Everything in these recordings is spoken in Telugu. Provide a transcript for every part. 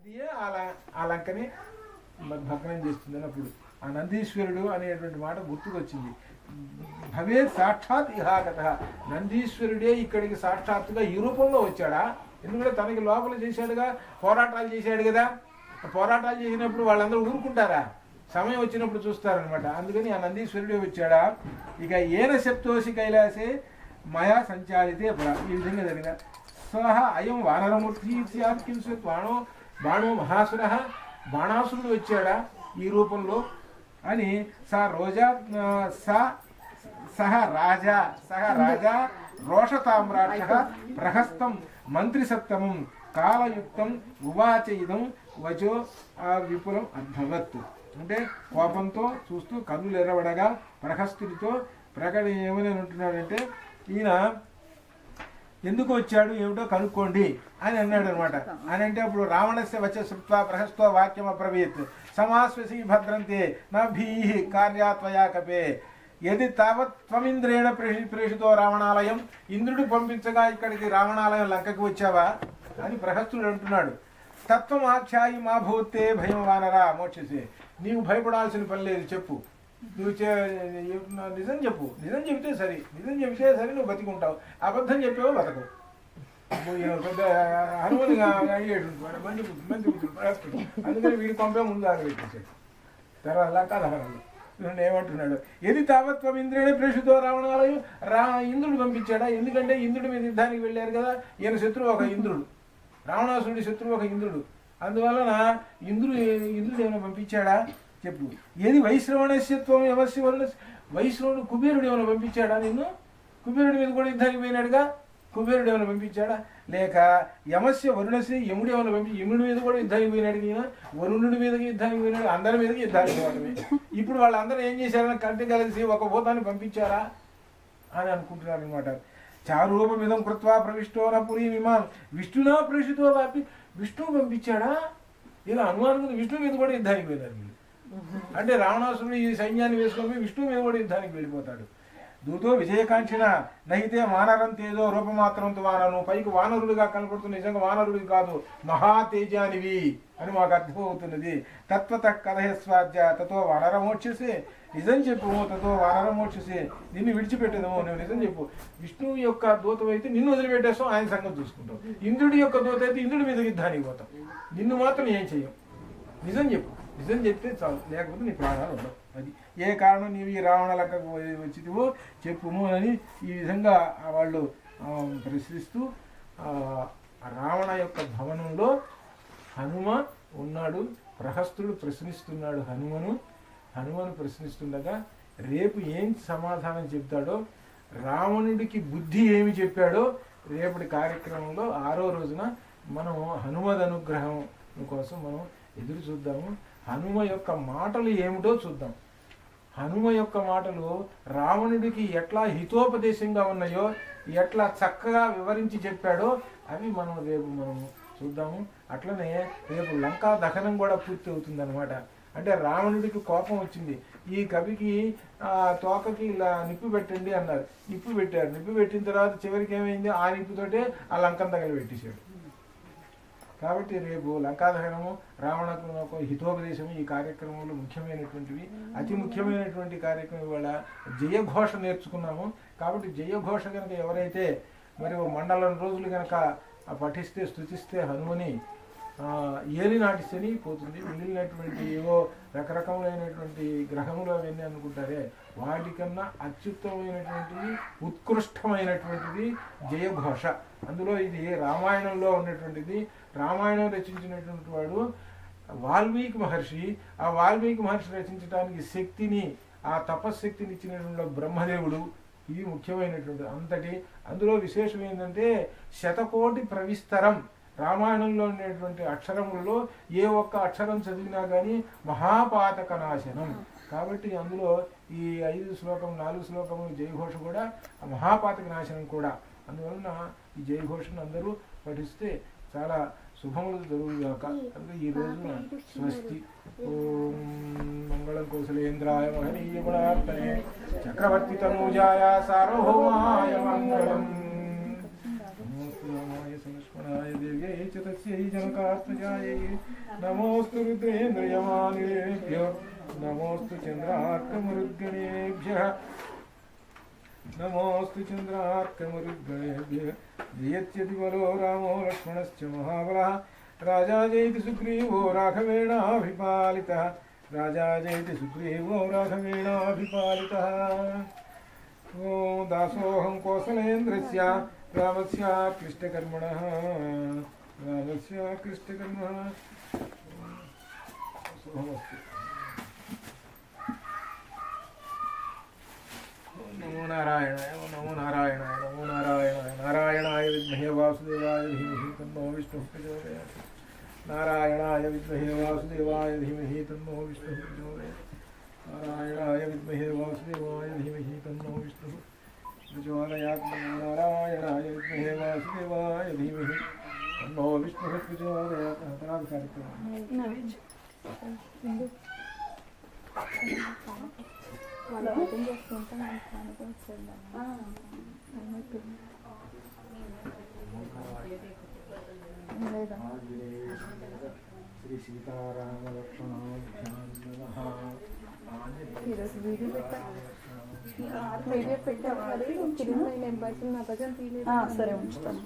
ఇదియే ఆ లంకని భగ్నం చేస్తుందని అప్పుడు ఆ నందీశ్వరుడు అనేటువంటి మాట గుర్తుకొచ్చింది. భవే సాక్షాత్ ఇహాగత, నందీశ్వరుడే ఇక్కడికి సాక్షాత్తుగా ఈ రూపంలో వచ్చాడా? ఎందుకంటే తనకి లోపల చేశాడుగా, పోరాటాలు చేశాడు కదా. పోరాటాలు చేసినప్పుడు వాళ్ళందరూ ఊరుకుంటారా? సమయం వచ్చినప్పుడు చూస్తారనమాట. అందుకని ఆ నందీశ్వరుడే వచ్చాడా. ఇక ఏన శప్తోసి కైలాసే మయా సంచాలితే ఈ విధంగా జరిగిన సహ అయం వానరమూర్తి కించిత్ బాణో మహాసుర, బాణాసురుడు వచ్చాడా ఈ రూపంలో అని సహ రాజా రోషతామ్రాక్ష ప్రహస్తం మంత్రిసత్తమం కాలయుక్తం ఉవాచ ఇదం వచో విపులం అభవత్. అంటే కోపంతో చూస్తూ కన్నులు ఎర్రబడగా ప్రహస్తుడితో ప్రకటన ఏమని అంటున్నాడంటే, ఈయన ఎందుకు వచ్చాడు ఏమిటో కనుక్కోండి అని అన్నాడు అనమాట. అని అంటే అప్పుడు రావణస్య వచ్చ శృత్వా ప్రహస్తో వాక్యం అబ్రవీత్ సమాశ్వసి భద్రంతే నభీ కార్యాత్వయా కపే యది తావత్ త్వమింద్రేణ ప్రేషితో రావణాలయం, ఇంద్రుడు పంపించగా ఇక్కడికి రావణాలయం లంకకి వచ్చావా అని ప్రహస్తుడు అంటున్నాడు. తత్వం ఆఖ్యాయి మా భూతే భయం వానరా మోక్షసే, నీవు భయపడాల్సిన పని లేదు, చెప్పు, నువ్వు నిజం చెప్పు, నిజం చెబితే సరే, నిజం చెబితే సరే నువ్వు బతికుంటావు, అబద్ధం చెప్పావు బతకవు. పెద్ద హనుమనిగా అడిగాడు మంచి ప్రహస్తుడు. అందుకని వీడి పంపే ముందు ఆగబెట్టేశాడు. తర్వాత లంకాదహనంలో ఏమంటున్నాడు, ఎది తావత్వం ఇంద్రుడే ప్రేషితో రావణాలయం, ఇంద్రుడు పంపించాడా? ఎందుకంటే ఇంద్రుడి మీద యుద్ధానికి వెళ్ళారు కదా, ఈయన శత్రువు ఒక ఇంద్రుడు, రావణాసురుడి శత్రువు ఒక ఇంద్రుడు. అందువలన ఇంద్రుడు ఏమైనా పంపించాడా చెప్పు. ఏది వైశ్రవణస్యత్వం యమస్య వరుణ, వైశ్రవుడు కుబేరుడు ఏమైనా పంపించాడా నిన్ను? కుబేరుడి మీద కూడా యుద్ధానికి పోయినాడుగా, కుబేరుడు ఏమైనా పంపించాడా? లేక యమస్య వరుణస్య, యముడు ఏమైనా యముడి మీద కూడా యుద్ధానికి పోయినాడు ఈయన, వరుణుడి మీదకి యుద్ధానికి పోయినాడు, అందరి మీదకి యుద్ధానికి పోవడమే. ఇప్పుడు వాళ్ళందరూ ఏం చేశారని కంటి కలిసి ఒక భూతాన్ని పంపించారా అని అనుకుంటున్నారు అనమాట. చారూపమిదం కృత్వా ప్రవిష్టో నా పురీ విమానం విష్ణునా ప్రేషితో వాపి, విష్ణువు పంపించాడా? ఇలా అనుమానం విష్ణువు మీద కూడా యుద్ధానికి పోయినారు వీళ్ళు. అంటే రావణాసురుడు ఈ సైన్యాన్ని వేసుకొని విష్ణువు మీద కూడా యుద్ధానికి వెళ్ళిపోతాడు. దూతో విజయకాంక్షణ నహితే వానరం తేజో రూపమాత్రంతో వానరు, పైకి వానరుడిగా కనపడుతున్న నిజంగా వానరుడికి కాదు, మహాతేజానివి అని మాకు అర్థమవుతున్నది. తత్వత కథయస్వాద్య తతో వానరమోక్షసే, నిజం చెప్పు తతో వానరమోక్షసే, నిన్ను విడిచిపెట్టేదేమో, నువ్వు నిజం చెప్పు. విష్ణువు యొక్క దూతం అయితే నిన్ను వదిలిపెట్టేస్తాం, ఆయన సంగతి చూసుకుంటాం. ఇంద్రుడి యొక్క దూత అయితే ఇంద్రుడి మీద యుద్ధానికి పోతాం, నిన్ను మాత్రం ఏం చెయ్యం. నిజం చెప్పు, నిజం చెప్తే చాలు, లేకపోతే నీ ప్రాణాలు ఉండవు. అది ఏ కారణం నీవు ఈ రావణ లంకకు వచ్చితివో చెప్పుము అని ఈ విధంగా వాళ్ళు ప్రశ్నిస్తూ రావణ యొక్క భవనంలో హనుమ ఉన్నాడు. ప్రహస్తుడు ప్రశ్నిస్తున్నాడు హనుమను ప్రశ్నిస్తుండగా రేపు ఏం సమాధానం చెప్తాడో, రావణుడికి బుద్ధి ఏమి చెప్పాడో రేపటి కార్యక్రమంలో 6వ రోజున మనం హనుమద్ అనుగ్రహం కోసం మనం ఎదురు చూద్దాము. హనుమ యొక్క మాటలు ఏమిటో చూద్దాం. హనుమ యొక్క మాటలు రావణుడికి ఎట్లా హితోపదేశంగా ఉన్నాయో, ఎట్లా చక్కగా వివరించి చెప్పాడో అవి మనం రేపు చూద్దాము. అట్లనే రేపు లంకా దహనం కూడా పూర్తి అవుతుంది అనమాట. అంటే రావణుడికి కోపం వచ్చింది, ఈ కవికి తోకకి ఇలా నిప్పు పెట్టండి అన్నారు, నిప్పు పెట్టారు. నిప్పు పెట్టిన తర్వాత చివరికి ఏమైంది, ఆ నిప్పుతోటే ఆ లంకను తగలి పెట్టేశాడు. కాబట్టి రేపు లంకాదహనము రావణకు హితోపదేశము ఈ కార్యక్రమంలో ముఖ్యమైనటువంటివి. అతి ముఖ్యమైనటువంటి కార్యక్రమం ఇవాళ జయఘోష నేర్చుకున్నాము. కాబట్టి జయఘోష కనుక ఎవరైతే మరి మండలం రోజులు కనుక పఠిస్తే స్తుతిస్తే హనుమని ఏలినాటి శని పోతుంది. మిగిలినటువంటి ఏవో రకరకములైనటువంటి గ్రహములు అవన్నీ అనుకుంటారే, వాటికన్నా అత్యుత్తమైనటువంటిది ఉత్కృష్టమైనటువంటిది జయఘోష. అందులో ఇది రామాయణంలో ఉన్నటువంటిది. రామాయణం రచించినటువంటి వాడు వాల్మీకి మహర్షి. ఆ వాల్మీకి మహర్షి రచించడానికి శక్తిని, ఆ తపశ్శక్తిని ఇచ్చినటువంటి బ్రహ్మదేవుడు. ఇది ముఖ్యమైనటువంటి అంతటి. అందులో విశేషం ఏంటంటే 100 కోటి ప్రవిస్తరం. రామాయణంలో ఉండేటువంటి అక్షరములలో ఏ ఒక్క అక్షరం చదివినా కానీ మహాపాతక నాశనం. కాబట్టి అందులో ఈ 4 శ్లోకములు జయఘోష కూడా మహాపాతక నాశనం కూడా. అందువలన ఈ జయఘోషను అందరూ పఠిస్తే చాలా శుభములు జరుగుగాక. అందుకే ఈ రోజున స్వస్తి. ఓం మంగళం కౌసలేంద్రాయ మహనీయ గుణార్పణే చక్రవర్తి తనూజాయ సార్వభౌమాయ మంగళం. महागणाय देव्यै च तस्यै जनकात्मजायै नमोऽस्तु रुद्रेन्द्रयमानिलेभ्यो नमोऽस्तु चन्द्रार्कमरुद्गणेभ्यः नमोऽस्तु चन्द्रार्कमरुद्गणेभ्यः जयत्यति बलो रामो लक्ष्मणश्च महाबलः राजा जयति सुग्रीवो राघवेणाभिपालितः राजा जयति सुग्रीवो राघवेणाभिपालितः ॐ दासोऽहं कौसलेन्द्रस्य रामस्य क्लिष्टकर्मणः नमो नारायणाय नमो नारायणाय नमो नारायणाय नारायणाय विद्महे वासुदेवाय धीमहि तन्नो विष्णुः प्रचोदयात् नारायणाय विद्महे वासुदेवाय धीमहि तन्नो विष्णुः प्रचोदयात् नारायणाय विद्महे वासुदेवाय धीमहि तन्नो विष्णुः प्रचोदयात् नारायणाय विद्महे वासुदेवाय धीमहि तन्नो विष्णुः प्रचोदयात् వాళ్ళు ఓపెన్ చేసుకుంటే మనకి అనుకుంటుంది లేదా శ్రీ సీతారామ ఈరోజు వీడియో పెట్టాలి కింద నెంబర్స్ నా భజన తీయలేదు సరే ఉంచుతాను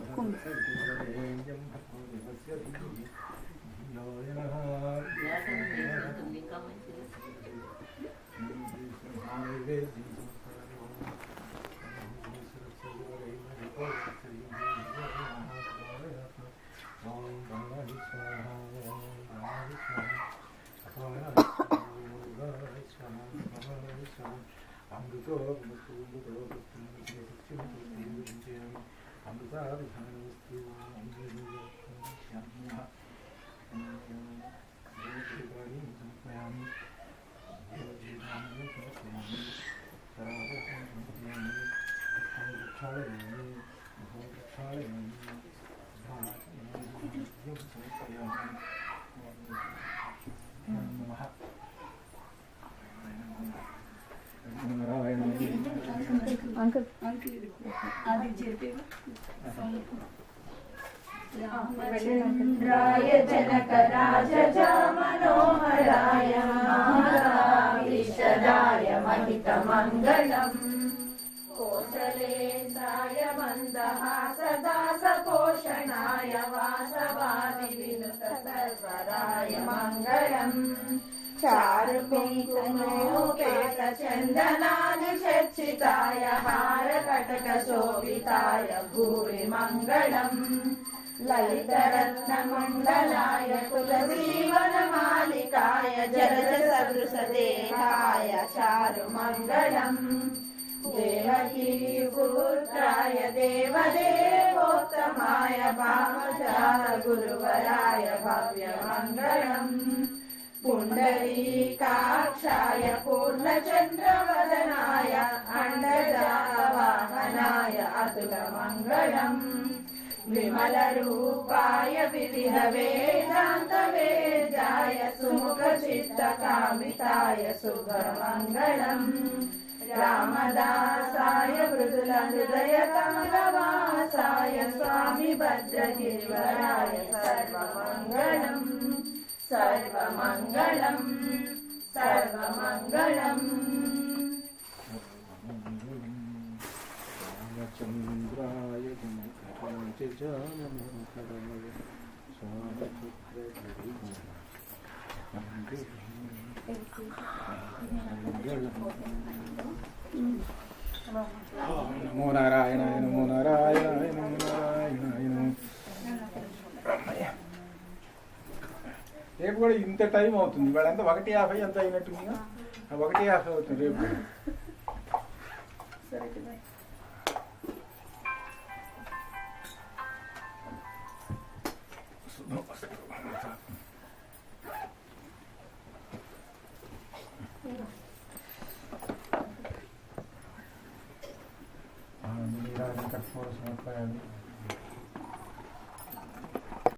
अंकल आदि जेपी रामचन्द्राय जनकराजजा मनोहराय महाराविशदाय महितमङ्गलम् कोसलेन्द्राय मन्दहासदासपोषणाय वासवादिविनुतसर्वराय मङ्गलम् चारुकुङ्कुमोपेतचन्दनादिचर्चिताय हारकटकशोभिताय भूरि मङ्गलम् ललितरत्नमण्डलाय तुलसीवनमालिकाय जलजसदृशदेहाय चारुमङ्गलम् देवकीपुत्राय देवदेवोत्तमाय भामजात गुरुवराय भव्यमङ्गलम् पुण्डरीकाक्षाय पूर्णचन्द्रवदनाय अण्डजातवाहनाय अतुलमङ्गलम् विमलरूपाय विविधवेदान्तवेद्याय सुमुखचित्तकामिताय शुभमङ्गलम् रामदासाय मृदुलहृदयकमलवासाय स्वामी भद्रगिरिवराय सर्वमङ्गलम् सर्वमङ्गलम् सर्वमङ्गलम् रामचन्द्राय जनकराजजानमोहराय नमो नारायणाय नमो नारायणाय नमो नारायणाय नमो రేపు కూడా ఇంత టైం అవుతుంది ఇవాళ ఎంత 1:50 ఎంత అయినట్టుంది 1:50 అవుతుంది రేపు కర్పూర సమర్పయామి